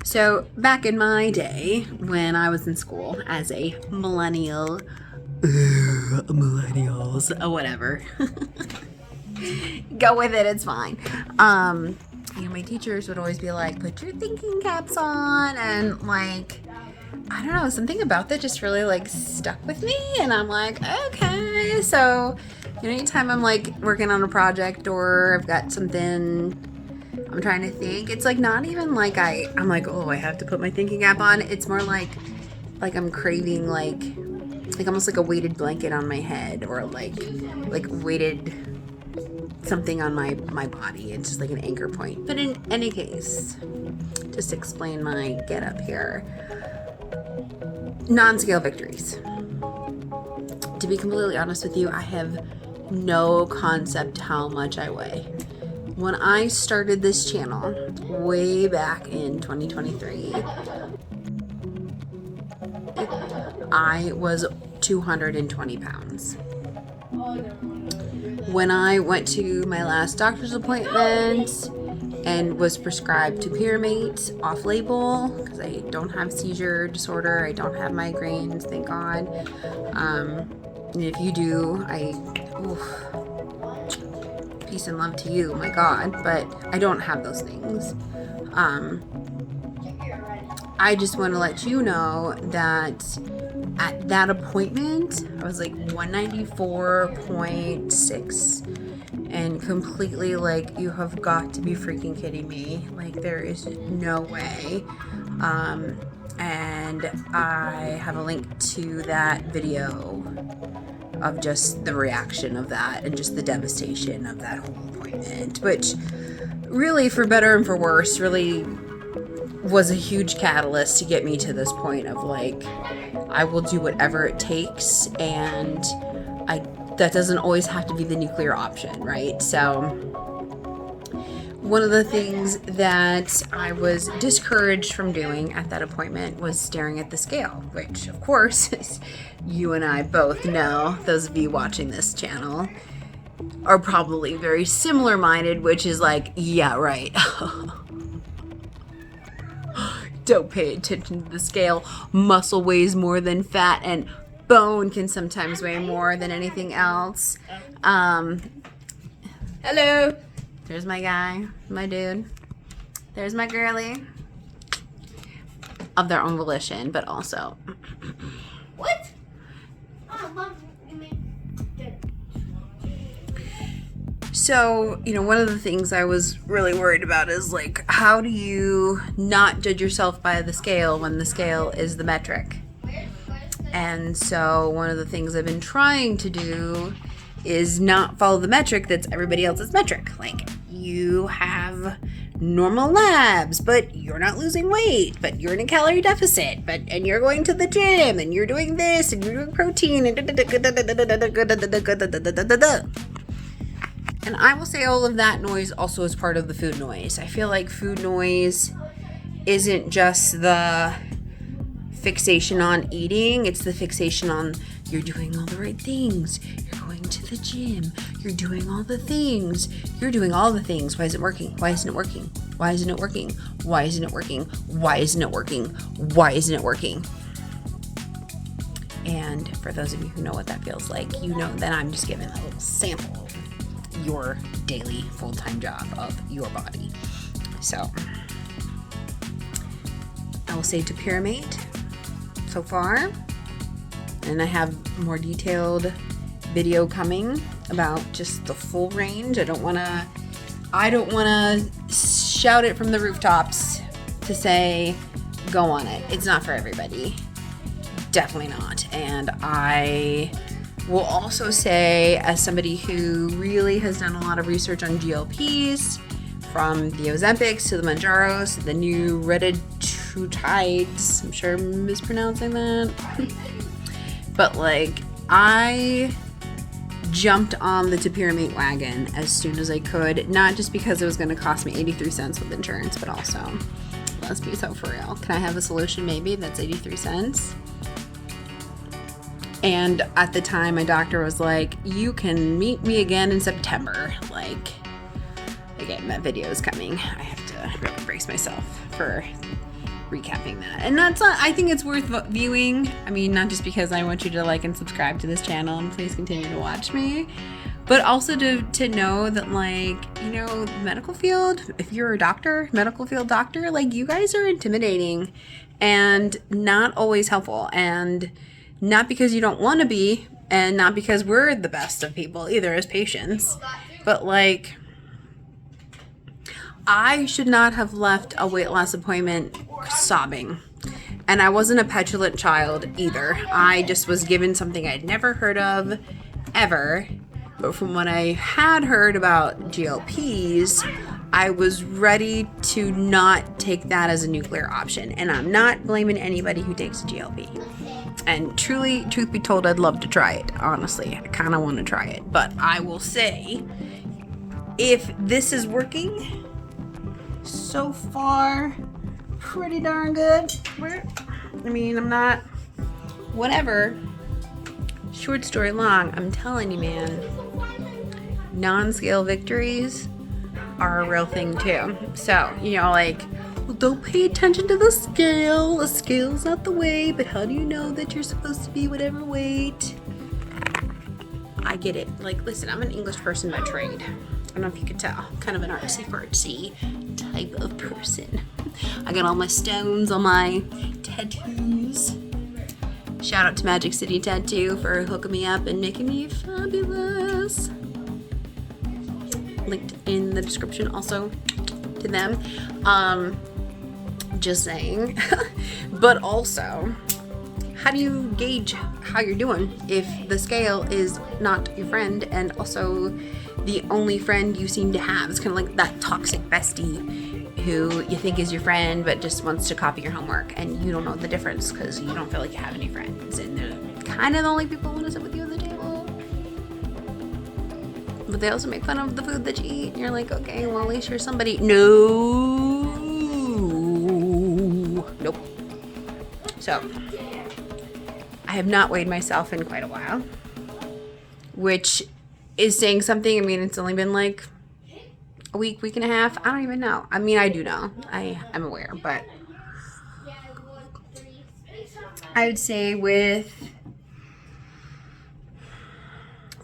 So back in my day, when I was in school as a millennial, millennials, whatever, go with it, it's fine. My teachers would always be like, put your thinking caps on, and like, I don't know, something about that just really like stuck with me, and I'm like, okay. So anytime I'm like working on a project or I've got something I'm trying to think, it's like not even like I'm like, oh, I have to put my thinking cap on. It's more like I'm craving like almost like a weighted blanket on my head, or like weighted something on my body. It's just like an anchor point. But in any case, just to explain my get up here, non-scale victories. To be completely honest with you, I have no concept how much I weigh. When I started this channel way back in 2023, I was 220 pounds. When I went to my last doctor's appointment and was prescribed Topiramate off-label, because I don't have seizure disorder, I don't have migraines, thank God. And if you do, peace and love to you, my God, but I don't have those things. I just want to let you know that at that appointment, I was like 194.6, and completely like, you have got to be freaking kidding me. Like, there is no way. And I have a link to that video of just the reaction of that and just the devastation of that whole appointment, which really, for better and for worse, really was a huge catalyst to get me to this point of like, I will do whatever it takes, and that doesn't always have to be the nuclear option, right? So one of the things that I was discouraged from doing at that appointment was staring at the scale, which of course you and I both know, those of you watching this channel are probably very similar minded, which is like, yeah, right. Don't pay attention to the scale. Muscle weighs more than fat, and bone can sometimes weigh more than anything else. Hello. There's my guy, my dude. There's my girly. Of their own volition, but also. What? Oh, Mom, you mean So, one of the things I was really worried about is like, how do you not judge yourself by the scale when the scale is the metric? And so one of the things I've been trying to do is not follow the metric that's everybody else's metric. Like, you have normal labs, but you're not losing weight, but you're in a calorie deficit, and you're going to the gym, and you're doing this, and you're doing protein, and And I will say all of that noise also is part of the food noise. I feel like food noise isn't just the fixation on eating, it's the fixation on you're doing all the right things, you're going to the gym, you're doing all the things, you're doing all the things. Why isn't it working? Why isn't it working? Why isn't it working? Why isn't it working? Why isn't it working? Why isn't it working? And for those of you who know what that feels like, you know that I'm just giving a little sample of your daily full-time job of your body. So I will say Topiramate so far, and I have more detailed video coming about just the full range. I don't want to shout it from the rooftops to say go on it. It's not for everybody. Definitely not. And I will also say, as somebody who really has done a lot of research on GLPs, from the Ozempics to the Mounjaros to the new retatrutides, I'm sure I'm mispronouncing that, but like, I jumped on the Topiramate wagon as soon as I could, not just because it was going to cost me 83 cents with insurance, but also, let's be so for real, can I have a solution maybe that's 83 cents? And at the time, my doctor was like, you can meet me again in September. Like, again, that video is coming. I have to to really brace myself for recapping that. And that's I think it's worth viewing. I mean, not just because I want you to like and subscribe to this channel and please continue to watch me, but also to know that, like, you know, the medical field, if you're a doctor, medical field doctor, like, you guys are intimidating and not always helpful, and not because you don't want to be, and not because we're the best of people either as patients, but like, I should not have left a weight loss appointment sobbing. And I wasn't a petulant child either. I just was given something I'd never heard of ever. But from what I had heard about GLPs, I was ready to not take that as a nuclear option. And I'm not blaming anybody who takes a GLP. And truly, truth be told, I'd love to try it. Honestly, I kind of want to try it. But I will say, if this is working, so far, pretty darn good. I mean, I'm not, whatever. Short story long, I'm telling you, man, non-scale victories are a real thing too. So, you know, like, well, don't pay attention to the scale. The scale's not the way, but how do you know that you're supposed to be whatever weight? I get it. Like, listen, I'm an English person by trade. I don't know if you could tell. Kind of an artsy-fartsy type of person. I got all my stones on my tattoos. Shout out to Magic City Tattoo for hooking me up and making me fabulous. Linked in the description also to them. Just saying. But also, how do you gauge how you're doing if the scale is not your friend and also the only friend you seem to have? It's kind of like that toxic bestie who you think is your friend but just wants to copy your homework, and you don't know the difference because you don't feel like you have any friends, and they're kind of the only people who want to sit with you at the table. But they also make fun of the food that you eat, and you're like, okay, well, at least you're somebody. No. Nope. So, I have not weighed myself in quite a while, which is saying something. I mean, it's only been like a week and a half. I don't even know. I mean, I do know. I'm aware, but I would say with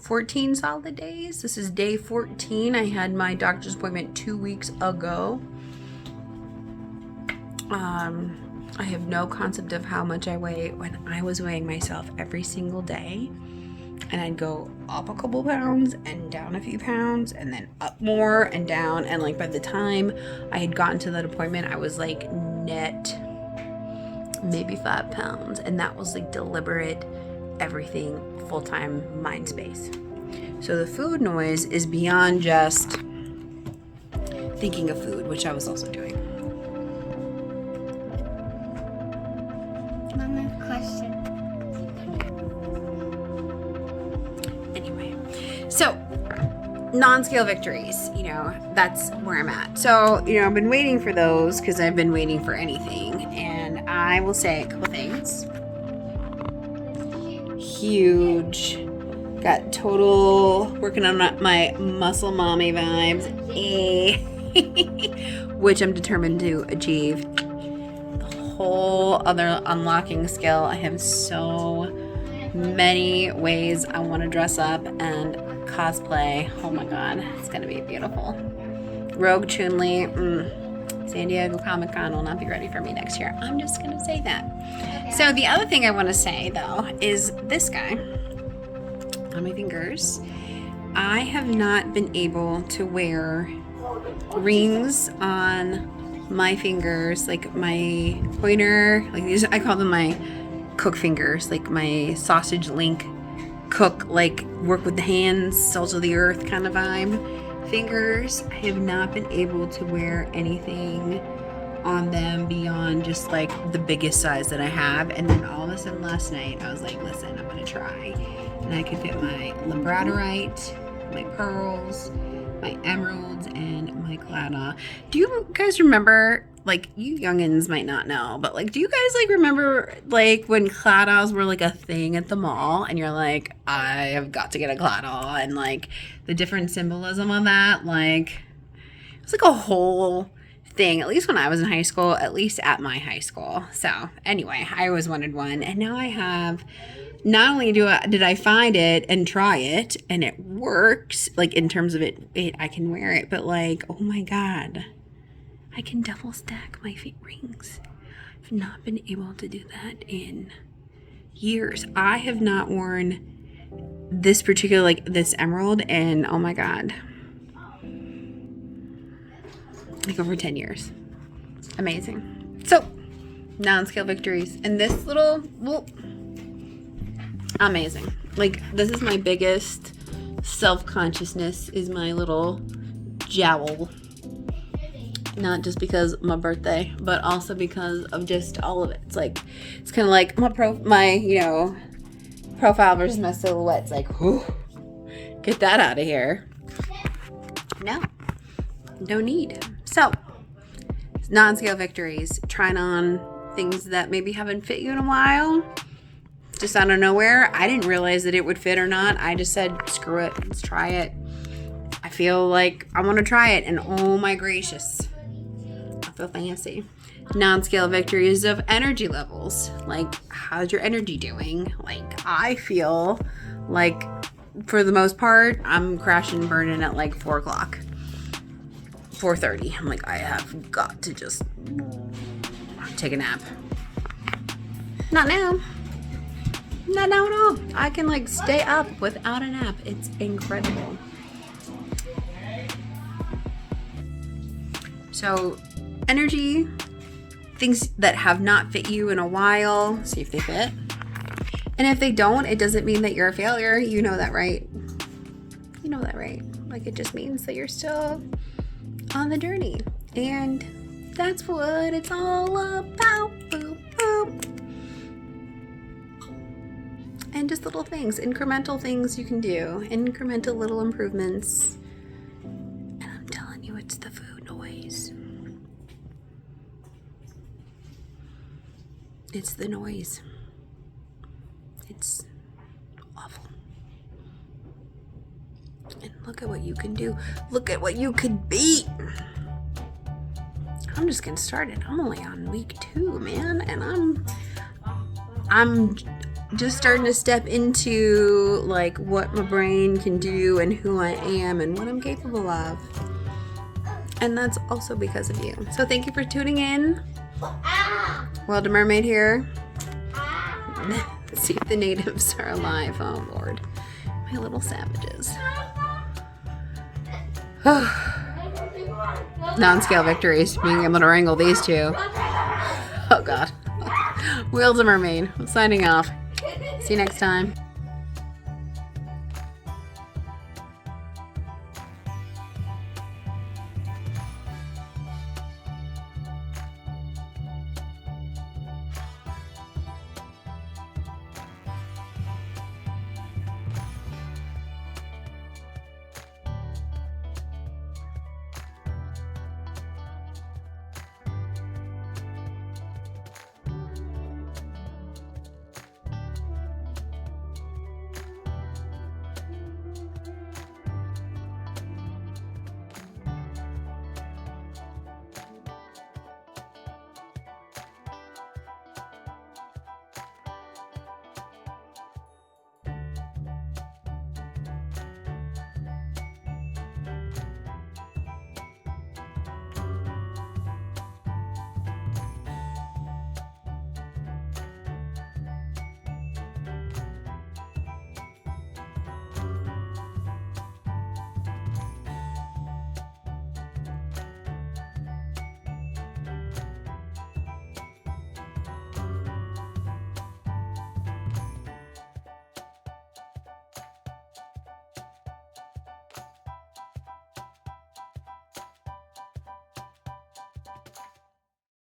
14 solid days. This is day 14. I had my doctor's appointment 2 weeks ago. I have no concept of how much I weigh. When I was weighing myself every single day, and I'd go up a couple pounds and down a few pounds and then up more and down, and like by the time I had gotten to that appointment, I was like net maybe 5 pounds, and that was like deliberate everything, full-time mind space. So the food noise is beyond just thinking of food, which I was also doing. Mama, question. Anyway, so non-scale victories, you know, that's where I'm at. So, you know, I've been waiting for those because I've been waiting for anything, and I will say a couple things. Huge. Got total working on my muscle mommy vibes, which I'm determined to achieve. The whole other unlocking skill. I have so many ways I want to dress up and cosplay. Oh my god, it's gonna be beautiful. Rogue Chun-Li, San Diego Comic-Con will not be ready for me next year. I'm just gonna say that. So the other thing I want to say though is this guy on my fingers. I have not been able to wear rings on my fingers, like my pointer, like these, I call them my cook fingers, like my sausage link cook, like work with the hands, salt of the earth kind of vibe fingers. I have not been able to wear anything on them beyond just like the biggest size that I have. And then all of a sudden last night I was like, listen, I'm gonna try, and I could fit my labradorite, my pearls, my emeralds, and my claddagh. Do you guys remember, like, you youngins might not know, but like, do you guys like remember like when claddahs were like a thing at the mall, and you're like, I have got to get a claddagh, and like the different symbolism on that, like it's like a whole thing, at least when I was in high school, at least at my high school. So anyway, I always wanted one, and now I have. Not only did I find it and try it, and it works, like in terms of it I can wear it, but like, oh my God, I can double stack my rings. I've not been able to do that in years. I have not worn this particular, like this emerald, and oh my God, like over 10 years. Amazing. So, non-scale victories. And this little, well, amazing. Like, this is my biggest self-consciousness, is my little jowl. Not just because of my birthday, but also because of just all of it. It's like, it's kind of like my you know, profile versus my silhouette. It's like, whew, get that out of here. No need. So, non-scale victories. Trying on things that maybe haven't fit you in a while. Just out of nowhere. I didn't realize that it would fit or not. I just said, screw it. Let's try it. I feel like I want to try it. And oh my gracious. I feel fancy. Non-scale victories of energy levels. Like, how's your energy doing? Like, I feel like, for the most part, I'm crashing and burning at like 4 o'clock. 4:30. I'm like, I have got to just take a nap. Not now. Not now at all. I can like stay up without a nap. It's incredible. So, energy, things that have not fit you in a while, see if they fit. And if they don't, it doesn't mean that you're a failure. You know that, right? You know that, right? Like, it just means that you're still on the journey. And that's what it's all about. Boop, boop. And just little things, incremental things you can do, incremental little improvements. And I'm telling you, it's the food noise. It's the noise. It's awful. And look at what you can do. Look at what you could be. I'm just getting started. I'm only on week 2, man, and I'm just starting to step into like what my brain can do and who I am and what I'm capable of. And that's also because of you. So thank you for tuning in. Wild Mermaid here. See if the natives are alive. Oh Lord, my little savages. Non-scale victories, being able to wrangle these two. Oh God. Wild Mermaid, I'm signing off. See you next time.